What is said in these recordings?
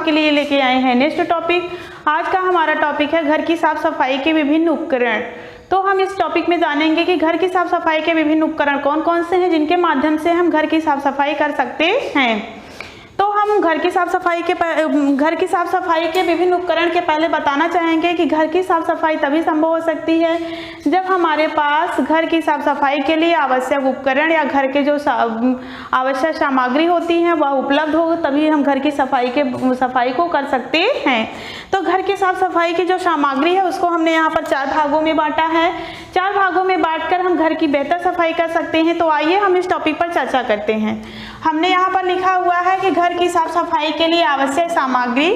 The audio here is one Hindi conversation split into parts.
आपके लिए लेके आए हैं नेक्स्ट टॉपिक। आज का हमारा टॉपिक है घर की साफ सफाई के विभिन्न उपकरण। तो हम इस टॉपिक में जानेंगे कि घर की साफ सफाई के विभिन्न उपकरण कौन कौन से हैं जिनके माध्यम से हम घर की साफ सफाई कर सकते हैं। तो हम घर की साफ सफाई के विभिन्न उपकरण के पहले बताना चाहेंगे कि घर की साफ सफाई तभी संभव हो सकती है जब हमारे पास घर की साफ सफाई के लिए आवश्यक उपकरण या घर के जो आवश्यक सामग्री होती हैं वह उपलब्ध हो, तभी हम घर की सफाई को कर सकते हैं। तो घर की साफ सफाई की जो सामग्री है उसको हमने यहाँ पर 4 भागों में बांटा है। 4 भागों में बांटकर हम घर की बेहतर सफाई कर सकते हैं। तो आइए हम इस टॉपिक पर चर्चा करते हैं। हमने यहाँ पर लिखा हुआ है कि घर की साफ सफाई के लिए आवश्यक सामग्री।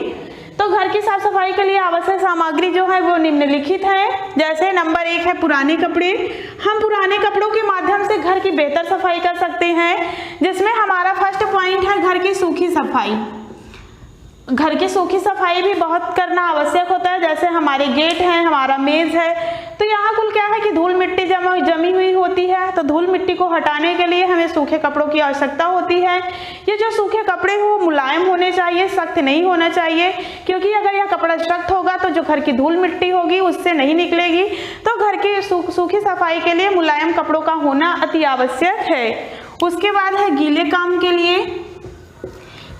तो घर की साफ सफाई के लिए आवश्यक सामग्री जो है वो निम्नलिखित है। जैसे नंबर 1 है पुराने कपड़े। हम पुराने कपड़ों के माध्यम से घर की बेहतर सफाई कर सकते हैं, जिसमें हमारा फर्स्ट पॉइंट है घर की सूखी सफाई। घर की सूखी सफाई भी बहुत करना आवश्यक होता है। जैसे हमारे गेट हैं, हमारा मेज है, तो यहाँ कुल क्या है कि धूल मिट्टी जमी हुई होती है। तो धूल मिट्टी को हटाने के लिए हमें सूखे कपड़ों की आवश्यकता होती है। ये जो सूखे कपड़े हो मुलायम होने चाहिए, सख्त नहीं होना चाहिए, क्योंकि अगर यह कपड़ा सख्त होगा तो जो घर की धूल मिट्टी होगी उससे नहीं निकलेगी। तो घर की सूखी सफाई के लिए मुलायम कपड़ों का होना अति आवश्यक है। उसके बाद है गीले काम के लिए।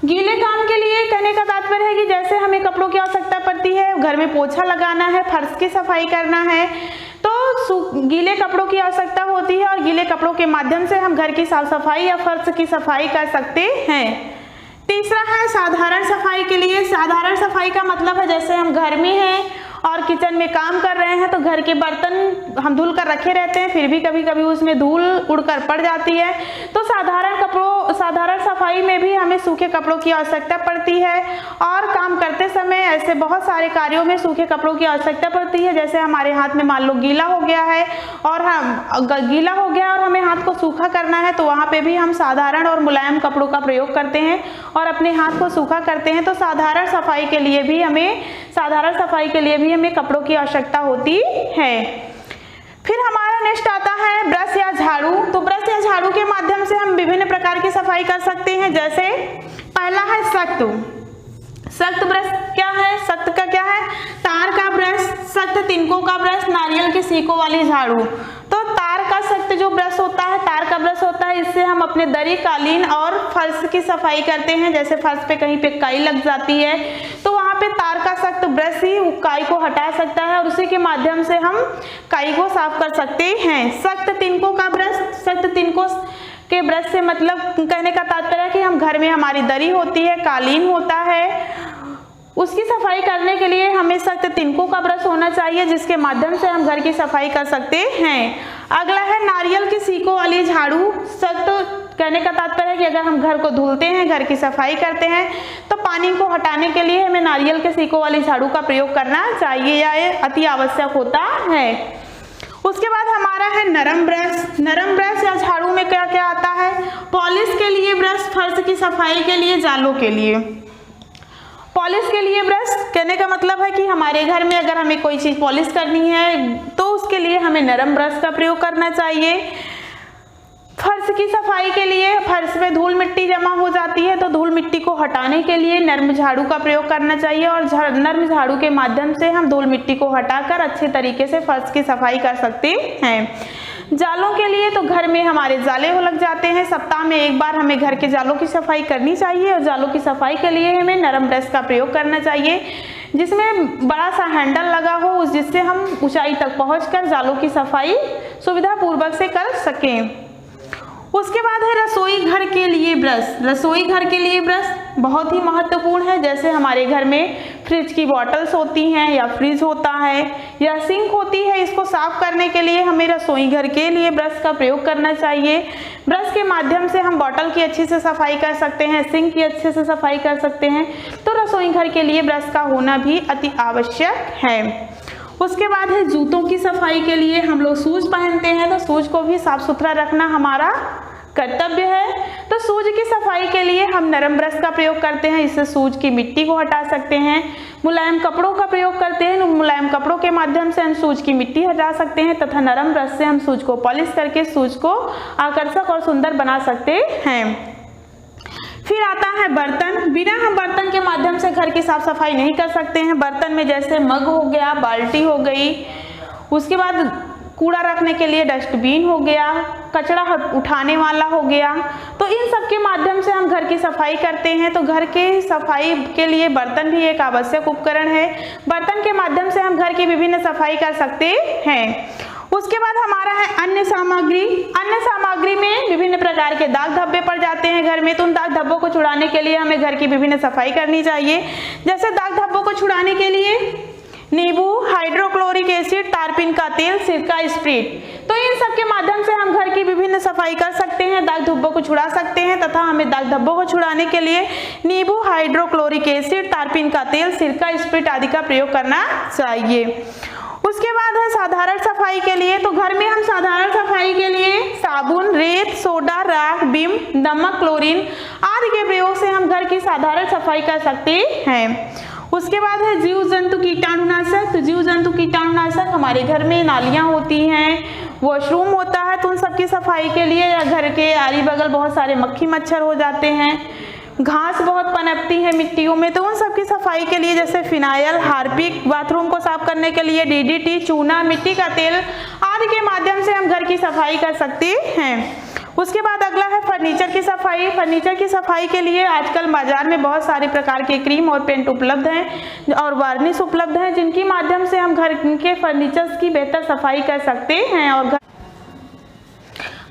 गीले काम के लिए कहने का तात्पर्य है कि जैसे हमें कपड़ों की आवश्यकता पड़ती है, घर में पोछा लगाना है, फर्श की सफाई करना है, तो गीले कपड़ों की आवश्यकता होती है और गीले कपड़ों के माध्यम से हम घर की साफ सफाई या फर्श की सफाई कर सकते हैं। तीसरा है साधारण सफाई के लिए। साधारण सफाई का मतलब है जैसे हम घर में हैं और किचन में काम कर रहे हैं तो घर के बर्तन हम धुल कर रखे रहते हैं, फिर भी कभी कभी उसमें धूल उड़कर पड़ जाती है। तो साधारण सफाई में भी हमें सूखे कपड़ों की आवश्यकता पड़ती है और काम करते समय ऐसे बहुत सारे कार्यों में सूखे कपड़ों की आवश्यकता पड़ती है। जैसे हमारे हाथ में मान लो गीला हो गया और हमें हाथ को सूखा करना है, तो वहाँ पे भी हम साधारण और मुलायम कपड़ों का प्रयोग करते हैं और अपने हाथ को सूखा करते हैं। तो साधारण सफाई के लिए भी हमें कपड़ों की आवश्यकता होती है। फिर हमारा नेक्स्ट आता है ब्रश या झाड़ू। तो ब्रश या झाड़ू के माध्यम से हम विभिन्न प्रकार की सफाई कर सकते हैं। जैसे पहला है सख्त ब्रश। क्या है सख्त का? क्या है? तार का ब्रश, सख्त तिनकों का ब्रश, नारियल की सीकों वाली झाड़ू। तो तार का सख्त जो ब्रश होता है, इससे हम अपने दरी, कालीन और फर्श की सफाई करते हैं। जैसे फर्श पे कहीं पे काई लग जाती है तो वहाँ पे तार का सख्त ब्रश ही काई को हटा सकता है और उसी के माध्यम से हम काई को साफ कर सकते हैं। सख्त तिनकों का ब्रश, सख्त तिनकों के ब्रश से मतलब कहने का तात्पर्य है कि हम घर में हमारी दरी होती है, कालीन होता है, उसकी सफाई करने के लिए हमें सख्त तिनकों का ब्रश होना चाहिए, जिसके माध्यम से हम घर की सफाई कर सकते हैं। अगला है नारियल की सीकों वाली झाड़ू। सख्त कहने का तात्पर्य है कि अगर हम घर को धुलते हैं, घर की सफाई करते हैं, तो पानी को हटाने के लिए हमें नारियल के सीकों वाली झाड़ू का प्रयोग करना चाहिए या ये अति आवश्यक होता है। उसके बाद हमारा है नरम ब्रश। नरम ब्रश या झाड़ू में क्या क्या आता है? पॉलिश के लिए ब्रश, फर्श की सफाई के लिए, जालों के लिए। पॉलिश के लिए ब्रश कहने का मतलब है कि हमारे घर में अगर हमें कोई चीज़ पॉलिश करनी है तो उसके लिए हमें नरम ब्रश का प्रयोग करना चाहिए। फर्श की सफाई के लिए फर्श में धूल मिट्टी जमा हो जाती है तो धूल मिट्टी को हटाने के लिए नर्म झाड़ू का प्रयोग करना चाहिए और नर्म झाड़ू के माध्यम से हम धूल मिट्टी को हटाकर अच्छे तरीके से फर्श की सफाई कर सकते हैं। जालों के लिए तो घर में हमारे जाले हो लग जाते हैं, सप्ताह में एक बार हमें घर के जालों की सफाई करनी चाहिए और जालों की सफाई के लिए हमें नरम ब्रश का प्रयोग करना चाहिए, जिसमें बड़ा सा हैंडल लगा हो, जिससे हम ऊंचाई तक पहुंचकर जालों की सफाई सुविधापूर्वक से कर सकें। उसके बाद है रसोई घर के लिए ब्रश। रसोई घर के लिए ब्रश बहुत ही महत्वपूर्ण है। जैसे हमारे घर में फ्रिज की बॉटल्स होती हैं या फ्रिज होता है या सिंक होती है, इसको साफ करने के लिए हमें रसोई घर के लिए ब्रश का प्रयोग करना चाहिए। ब्रश के माध्यम से हम बॉटल की अच्छी से सफाई कर सकते हैं, सिंक की अच्छे से सफाई कर सकते हैं। तो रसोई घर के लिए ब्रश का होना भी अति आवश्यक है। उसके बाद है जूतों की सफाई के लिए हम लोग शूज पहनते हैं, तो शूज को भी साफ सुथरा रखना हमारा कर्तव्य है। तो शूज की सफाई के लिए हम नरम ब्रश का प्रयोग करते हैं, इससे शूज की मिट्टी को हटा सकते हैं। मुलायम कपड़ों का प्रयोग करते हैं, मुलायम कपड़ों के माध्यम से हम शूज की मिट्टी हटा सकते हैं तथा नरम ब्रश से हम शूज को पॉलिश करके शूज को आकर्षक और सुंदर बना सकते हैं। फिर आता है बर्तन। बिना हम बर्तन के माध्यम से घर की साफ सफाई नहीं कर सकते हैं। बर्तन में जैसे मग हो गया, बाल्टी हो गई, उसके बाद कूड़ा रखने के लिए डस्टबिन हो गया, कचरा उठाने वाला हो गया। तो इन सब के माध्यम से हम घर की सफाई करते हैं। तो घर की सफाई के लिए बर्तन भी एक आवश्यक उपकरण है। बर्तन के माध्यम से हम घर की विभिन्न सफाई कर सकते हैं। उसके बाद हमारा है अन्य सामग्री। अन्य सामग्री में विभिन्न प्रकार के दाग धब्बे पड़ जाते हैं घर में, तो उन दाग धब्बों को छुड़ाने के लिए हमें घर की विभिन्न सफाई करनी चाहिए। जैसे दाग धब्बों को छुड़ाने के लिए नींबू, हाइड्रोक्लोरिक एसिड, तारपीन का तेल, सिरका, स्प्रिट, तो इन सब के माध्यम से हम घर की विभिन्न सफाई कर सकते हैं, दाग धब्बों को छुड़ा सकते हैं। तथा हमें दाग धब्बों को छुड़ाने के लिए नींबू, हाइड्रोक्लोरिक एसिड, तारपीन का तेल, सिरका, स्प्रिट आदि का प्रयोग करना चाहिए। उसके बाद है साधारण सफाई के लिए। तो घर में हम साधारण सफाई के लिए साबुन, रेत, सोडा, राख, विम, नमक, क्लोरीन आदि के प्रयोग से हम घर की साधारण सफाई कर सकते हैं। उसके बाद है जीव जंतु कीटाणुनाशक। तो जीव जंतु कीटाणुनाशक हमारे घर में नालियाँ होती हैं, वॉशरूम होता है, तो उन सबकी सफाई के लिए या घर के आरी बगल बहुत सारे मक्खी मच्छर हो जाते हैं, घास बहुत पनपती है मिट्टियों में, तो उन सब की सफाई के लिए जैसे फिनाइल, हार्पिक, बाथरूम को साफ करने के लिए डीडीटी, चूना, मिट्टी का तेल आदि के माध्यम से हम घर की सफाई कर सकते हैं। उसके बाद अगला है फर्नीचर की सफाई। फर्नीचर की सफाई के लिए आजकल बाजार में बहुत सारे प्रकार के क्रीम और पेंट उपलब्ध हैं और वार्निश उपलब्ध हैं, जिनकी माध्यम से हम घर के फर्नीचर की बेहतर सफाई कर सकते हैं। और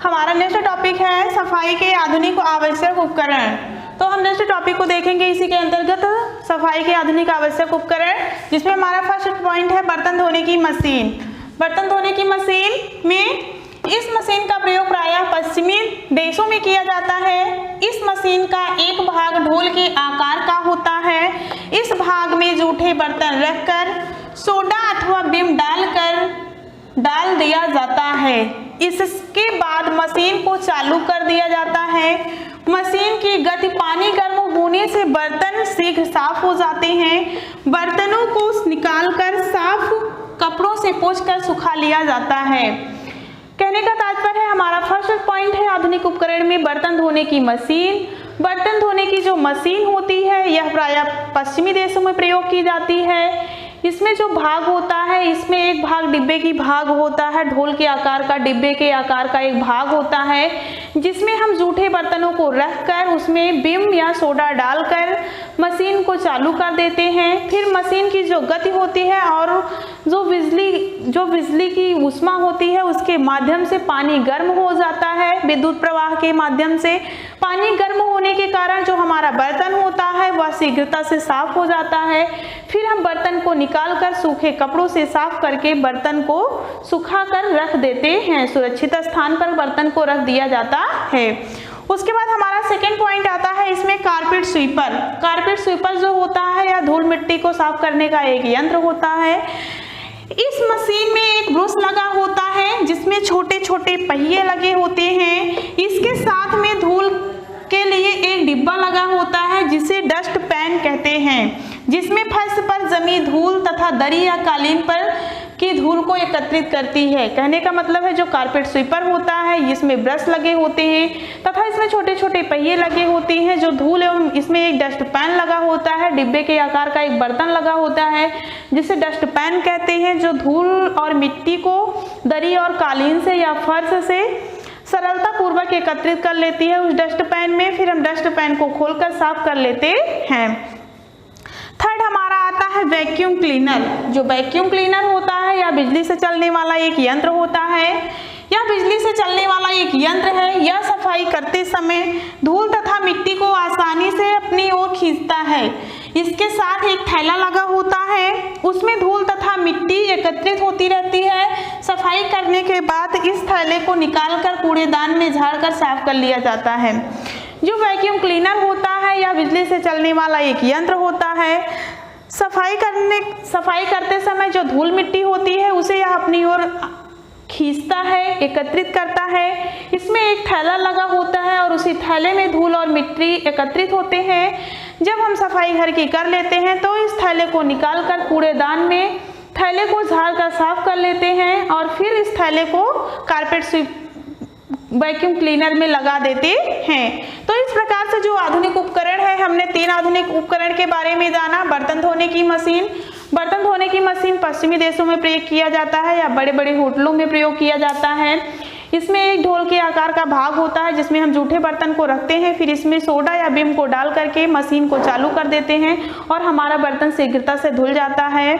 हमारा नेक्स्ट टॉपिक है सफाई के आधुनिक आवश्यक उपकरण। तो हम नेक्स्ट टॉपिक को देखेंगे इसी के अंतर्गत सफाई के आधुनिक आवश्यक उपकरण, जिसमें हमारा फर्स्ट पॉइंट है बर्तन धोने की मशीन। बर्तन धोने की मशीन में इस मशीन का प्रयोग प्रायः पश्चिमी देशों में किया जाता है। इस मशीन का एक भाग ढोल के आकार का होता है। इस भाग में जूठे बर्तन रखकर सोडा अथवा विम डाल दिया जाता है। इसके बाद मशीन को चालू कर दिया जाता है। मशीन की गति पानी गर्म होने से बर्तन शीघ्र साफ हो जाते हैं। बर्तनों को निकालकर साफ कपड़ों से पोंछकर सुखा लिया जाता है। कहने का तात्पर्य है हमारा फर्स्ट पॉइंट है आधुनिक उपकरण में बर्तन धोने की मशीन। बर्तन धोने की जो मशीन होती है यह प्रायः पश्चिमी देशों में प्रयोग की जाती है। इसमें जो भाग होता है, इसमें एक भाग डिब्बे की भाग होता है, ढोल के आकार का डिब्बे के आकार का एक भाग होता है, जिसमें हम जूठे बर्तनों को रखकर उसमें विम या सोडा डालकर मशीन को चालू कर देते हैं। फिर मशीन की जो गति होती है और जो बिजली की ऊष्मा होती है उसके माध्यम से पानी गर्म हो जाता है। विद्युत प्रवाह के माध्यम से पानी गर्म होने के कारण जो हमारा बर्तन होता है वह शीघ्रता से साफ हो जाता है। फिर हम बर्तन को निकालकर सूखे कपड़ों से साफ करके बर्तन को सुखा कर रख देते हैं। सुरक्षित स्थान पर बर्तन को रख दिया जाता है। उसके बाद हमारा सेकेंड पॉइंट आता है इसमें कारपेट स्वीपर। कारपेट स्वीपर जो होता है या धूल मिट्टी को साफ करने का एक यंत्र होता है। इस मशीन में एक ब्रश लगा होता है जिसमें छोटे छोटे पहिए लगे होते हैं। इसके साथ में धूल के लिए एक डिब्बा लगा होता है जिसे डस्ट पैन कहते हैं, जिसमें फर्श पर जमी धूल तथा दरी या कालीन पर की धूल को एकत्रित करती है। कहने का मतलब है जो कारपेट स्वीपर होता है इसमें ब्रश लगे होते हैं तथा इसमें छोटे छोटे पहिए लगे होते हैं जो धूल एवं इसमें एक डस्ट पैन लगा होता है। डिब्बे के आकार का एक बर्तन लगा होता है जिसे डस्ट पैन कहते हैं, जो धूल और मिट्टी को दरी और कालीन से या फर्श से सरलता पूर्वक एकत्रित कर लेती है उस डस्ट पैन में। फिर हम डस्ट पैन को खोलकर साफ कर लेते हैं। थर्ड हमारा आता है वैक्यूम क्लीनर। जो वैक्यूम क्लीनर होता है या बिजली से चलने वाला एक यंत्र होता है। यह बिजली से चलने वाला एक यंत्र है। यह सफाई करते समय धूल तथा मिट्टी को आसानी से अपनी ओर खींचता है। इसके साथ एक थैला लगा होता है, उसमें धूल तथा मिट्टी एकत्रित होती रहती है। सफाई करने के बाद इस थैले को निकालकर कूड़ेदान में झाड़कर साफ कर लिया जाता है। जो वैक्यूम क्लीनर होता है या बिजली से चलने वाला एक यंत्र होता है। सफाई करते समय जो धूल मिट्टी होती है उसे यह अपनी ओर खींचता है, एकत्रित करता है। इसमें एक थैला लगा होता है और उसी थैले में धूल और मिट्टी एकत्रित होते हैं। जब हम सफाई घर की कर लेते हैं तो इस थैले को निकालकर कूड़ेदान में थैले को झाड़कर साफ कर लेते हैं और फिर इस थैले को वैक्यूम क्लीनर में लगा देते हैं। तो इस प्रकार से जो आधुनिक उपकरण है, हमने 3 आधुनिक उपकरण के बारे में जाना। बर्तन धोने की मशीन, बर्तन धोने की मशीन पश्चिमी देशों में प्रयोग किया जाता है या बड़े बड़े होटलों में प्रयोग किया जाता है। इसमें एक ढोल के आकार का भाग होता है जिसमें हम जूठे बर्तन को रखते हैं, फिर इसमें सोडा या विम को डाल करके मशीन को चालू कर देते हैं और हमारा बर्तन शीघ्रता से धुल जाता है।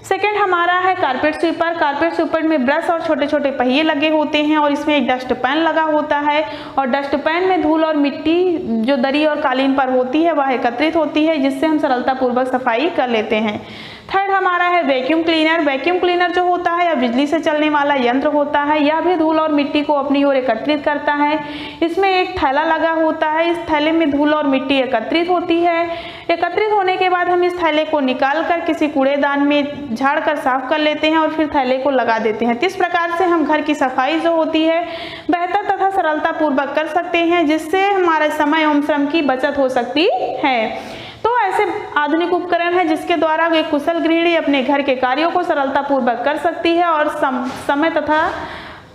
सेकेंड हमारा है कारपेट स्वीपर। कारपेट स्वीपर में ब्रश और छोटे छोटे पहिए लगे होते हैं और इसमें एक डस्ट पैन लगा होता है और डस्ट पैन में धूल और मिट्टी जो दरी और कालीन पर होती है वह एकत्रित होती है, जिससे हम सरलतापूर्वक सफाई कर लेते हैं। थर्ड हमारा है वैक्यूम क्लीनर। वैक्यूम क्लीनर जो होता है यह बिजली से चलने वाला यंत्र होता है। यह भी धूल और मिट्टी को अपनी ओर एकत्रित करता है। इसमें एक थैला लगा होता है, इस थैले में धूल और मिट्टी एकत्रित होती है। एकत्रित होने के बाद हम इस थैले को निकाल कर किसी कूड़ेदान में झाड़ कर साफ कर लेते हैं और फिर थैले को लगा देते हैं। इस प्रकार से हम घर की सफाई जो होती है बेहतर तथा सरलतापूर्वक कर सकते हैं, जिससे हमारे समय एवं श्रम की बचत हो सकती है। तो ऐसे आधुनिक उपकरण है जिसके द्वारा एक कुशल गृहिणी अपने घर के कार्यों को सरलतापूर्वक कर सकती है और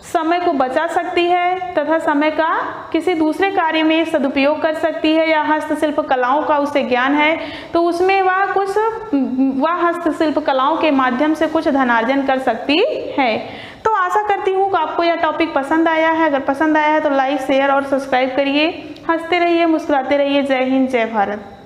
समय को बचा सकती है तथा समय का किसी दूसरे कार्य में सदुपयोग कर सकती है, या हस्तशिल्प कलाओं का उसे ज्ञान है तो उसमें वह हस्तशिल्प कलाओं के माध्यम से कुछ धनार्जन कर सकती है। तो आशा करती हूँ कि आपको यह टॉपिक पसंद आया है। अगर पसंद आया है तो लाइक, शेयर और सब्सक्राइब करिए। हंसते रहिए, मुस्कुराते रहिए। जय हिंद, जय भारत।